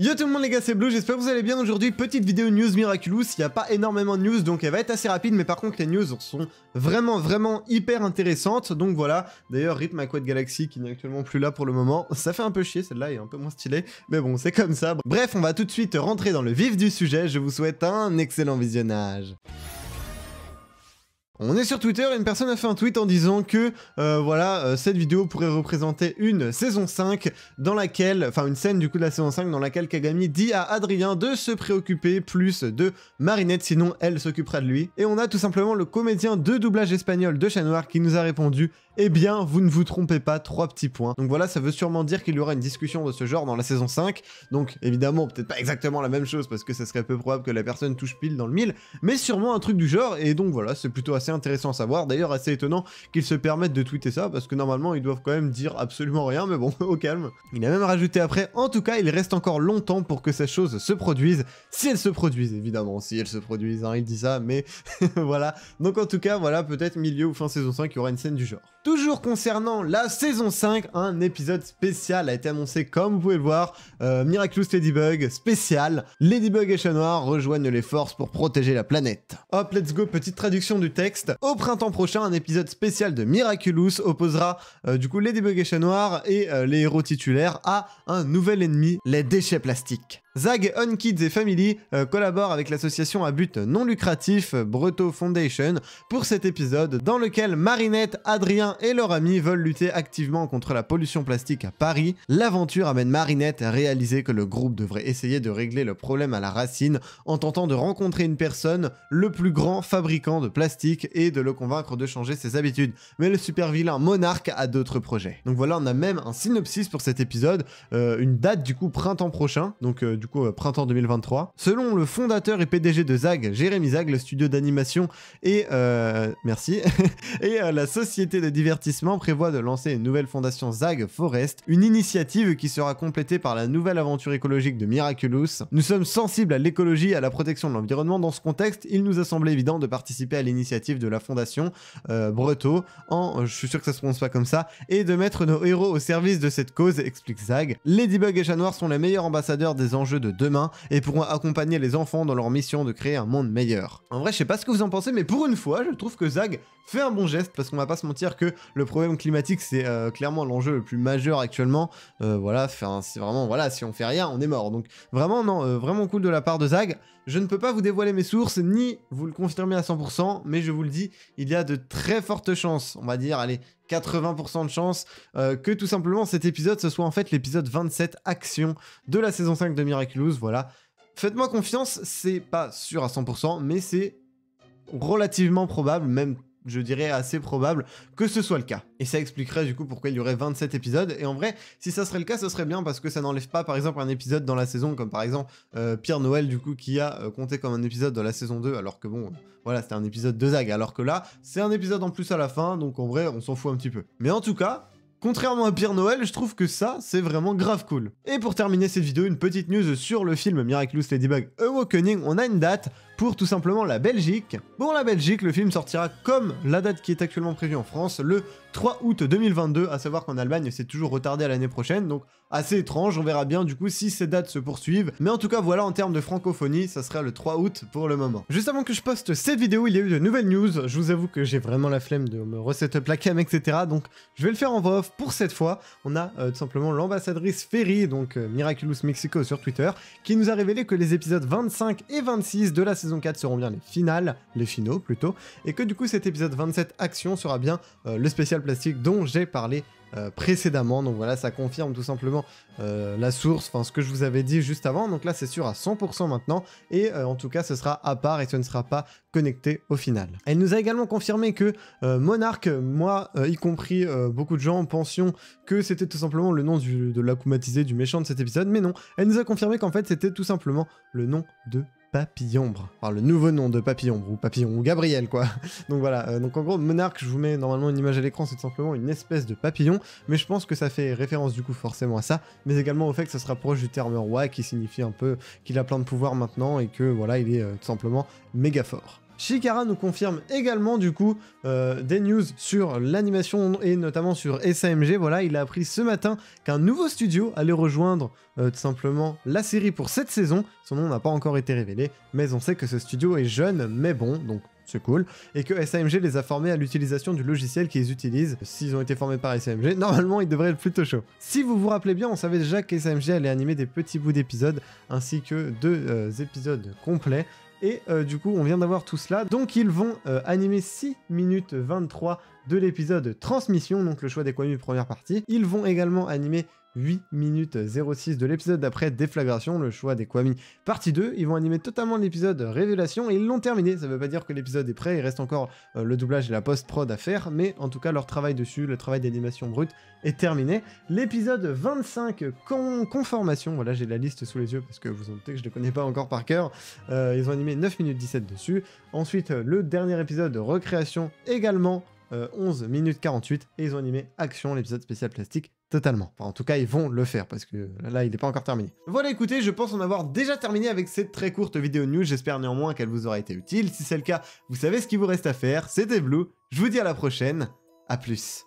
Yo tout le monde les gars, c'est Blue, j'espère que vous allez bien. Aujourd'hui, petite vidéo news Miraculous. Il n'y a pas énormément de news donc elle va être assez rapide, mais par contre les news sont vraiment hyper intéressantes. Donc voilà, d'ailleurs RIP ma Quad Galaxy qui n'est actuellement plus là pour le moment. Ça fait un peu chier, celle-là est un peu moins stylée, mais bon c'est comme ça. Bref, on va tout de suite rentrer dans le vif du sujet. Je vous souhaite un excellent visionnage. On est sur Twitter et une personne a fait un tweet en disant que cette vidéo pourrait représenter une saison 5 dans laquelle, enfin une scène du coup de la saison 5 dans laquelle Kagami dit à Adrien de se préoccuper plus de Marinette, sinon elle s'occupera de lui. Et on a tout simplement le comédien de doublage espagnol de Chat Noir qui nous a répondu: eh bien vous ne vous trompez pas, 3 petits points. Donc voilà, ça veut sûrement dire qu'il y aura une discussion de ce genre dans la saison 5. Donc évidemment peut-être pas exactement la même chose parce que ça serait peu probable que la personne touche pile dans le mille, mais sûrement un truc du genre. Et donc voilà, c'est plutôt assez intéressant à savoir. D'ailleurs assez étonnant qu'ils se permettent de tweeter ça parce que normalement ils doivent quand même dire absolument rien, mais bon au calme. Il a même rajouté après: en tout cas il reste encore longtemps pour que ces choses se produisent, si elles se produisent évidemment, si elles se produisent, hein, il dit ça, mais voilà. Donc en tout cas voilà, peut-être milieu ou fin saison 5 il y aura une scène du genre. Toujours concernant la saison 5, un épisode spécial a été annoncé comme vous pouvez le voir, Miraculous Ladybug spécial. Ladybug et Chat Noir rejoignent les forces pour protéger la planète. Hop, let's go, petite traduction du texte. Au printemps prochain, un épisode spécial de Miraculous opposera du coup Ladybug et Chat Noir et les héros titulaires à un nouvel ennemi, les déchets plastiques. Zag, On Kids et Family collaborent avec l'association à but non lucratif Breto Foundation pour cet épisode dans lequel Marinette, Adrien et leur ami veulent lutter activement contre la pollution plastique à Paris. L'aventure amène Marinette à réaliser que le groupe devrait essayer de régler le problème à la racine en tentant de rencontrer une personne, le plus grand fabricant de plastique, et de le convaincre de changer ses habitudes. Mais le super vilain Monarque a d'autres projets. Donc voilà, on a même un synopsis pour cet épisode, une date du coup printemps prochain, donc du coup printemps 2023. Selon le fondateur et PDG de Zag, Jérémy Zag, le studio d'animation et merci et la société de divertissement prévoit de lancer une nouvelle fondation Zag Forest, une initiative qui sera complétée par la nouvelle aventure écologique de Miraculous. Nous sommes sensibles à l'écologie et à la protection de l'environnement. Dans ce contexte, il nous a semblé évident de participer à l'initiative de la fondation Breto, je suis sûr que ça se prononce pas comme ça, et de mettre nos héros au service de cette cause, explique Zag. Ladybug et Chat Noir sont les meilleurs ambassadeurs des enjeux de demain et pourront accompagner les enfants dans leur mission de créer un monde meilleur. En vrai, je sais pas ce que vous en pensez, mais pour une fois, je trouve que Zag fait un bon geste, parce qu'on va pas se mentir que le problème climatique c'est clairement l'enjeu le plus majeur actuellement. Voilà, c'est vraiment, voilà, si on fait rien, on est mort. Donc vraiment, non, vraiment cool de la part de Zag. Je ne peux pas vous dévoiler mes sources, ni vous le confirmer à 100%, mais je vous le dis, il y a de très fortes chances, on va dire, allez, 80% de chances, que tout simplement cet épisode, ce soit en fait l'épisode 27 Action de la saison 5 de Miraculous, voilà. Faites-moi confiance, c'est pas sûr à 100%, mais c'est relativement probable, même je dirais assez probable que ce soit le cas. Et ça expliquerait du coup pourquoi il y aurait 27 épisodes. Et en vrai, si ça serait le cas, ce serait bien parce que ça n'enlève pas par exemple un épisode dans la saison, comme par exemple Pierre Noël du coup qui a compté comme un épisode dans la saison 2, alors que bon, voilà, c'était un épisode de Zag, alors que là, c'est un épisode en plus à la fin, donc en vrai, on s'en fout un petit peu. Mais en tout cas, contrairement à Pierre Noël, je trouve que ça, c'est vraiment grave cool. Et pour terminer cette vidéo, une petite news sur le film Miraculous Ladybug Awakening. On a une date pour tout simplement la Belgique. Pour la Belgique, le film sortira comme la date qui est actuellement prévue en France, le 3 août 2022, à savoir qu'en Allemagne, c'est toujours retardé à l'année prochaine, donc assez étrange, on verra bien du coup si ces dates se poursuivent. Mais en tout cas, voilà, en termes de francophonie, ça sera le 3 août pour le moment. Juste avant que je poste cette vidéo, il y a eu de nouvelles news. Je vous avoue que j'ai vraiment la flemme de me resetup la cam, etc. Donc je vais le faire en voix off pour cette fois. On a tout simplement l'ambassadrice Ferry, donc Miraculous Mexico sur Twitter, qui nous a révélé que les épisodes 25 et 26 de la saison 4 seront bien les finaux plutôt, et que du coup cet épisode 27 Action sera bien le spécial plastique dont j'ai parlé précédemment. Donc voilà, ça confirme tout simplement la source, enfin ce que je vous avais dit juste avant. Donc là c'est sûr à 100% maintenant, et en tout cas ce sera à part et ce ne sera pas connecté au final. Elle nous a également confirmé que Monarque, moi y compris beaucoup de gens pensions que c'était tout simplement le nom de l'akumatisé du méchant de cet épisode, mais non, elle nous a confirmé qu'en fait c'était tout simplement le nom de Papillombre, enfin le nouveau nom de Papillombre, ou Papillon, ou Gabriel quoi. Donc voilà, donc en gros Monarque, je vous mets normalement une image à l'écran, c'est tout simplement une espèce de papillon, mais je pense que ça fait référence du coup forcément à ça, mais également au fait que ça se rapproche du terme roi qui signifie un peu qu'il a plein de pouvoirs maintenant et que voilà, il est tout simplement méga fort. Chikara nous confirme également du coup des news sur l'animation et notamment sur SAMG. Voilà, il a appris ce matin qu'un nouveau studio allait rejoindre tout simplement la série pour cette saison. Son nom n'a pas encore été révélé, mais on sait que ce studio est jeune mais bon, donc c'est cool, et que SAMG les a formés à l'utilisation du logiciel qu'ils utilisent. S'ils ont été formés par SAMG, normalement ils devraient être plutôt chauds. Si vous vous rappelez bien, on savait déjà que SAMG allait animer des petits bouts d'épisodes, ainsi que 2 épisodes complets, et du coup on vient d'avoir tout cela, donc ils vont animer 6 minutes 23 de l'épisode Transmission, donc le choix des Kwami première partie. Ils vont également animer 8 minutes 06 de l'épisode d'après Déflagration, le choix des Kwami partie 2. Ils vont animer totalement l'épisode Révélation et ils l'ont terminé. Ça veut pas dire que l'épisode est prêt, il reste encore le doublage et la post-prod à faire, mais en tout cas leur travail dessus, le travail d'animation brute est terminé. L'épisode 25 Conformation, voilà, j'ai la liste sous les yeux parce que vous en doutez que je ne les connais pas encore par cœur. Ils ont animé 9 minutes 17 dessus. Ensuite le dernier épisode Recréation également 11 minutes 48 et ils ont animé Action, l'épisode spécial plastique totalement. Enfin, en tout cas, ils vont le faire parce que là, il n'est pas encore terminé. Voilà, écoutez, je pense en avoir déjà terminé avec cette très courte vidéo news. J'espère néanmoins qu'elle vous aura été utile. Si c'est le cas, vous savez ce qu'il vous reste à faire. C'était Blue. Je vous dis à la prochaine. À plus.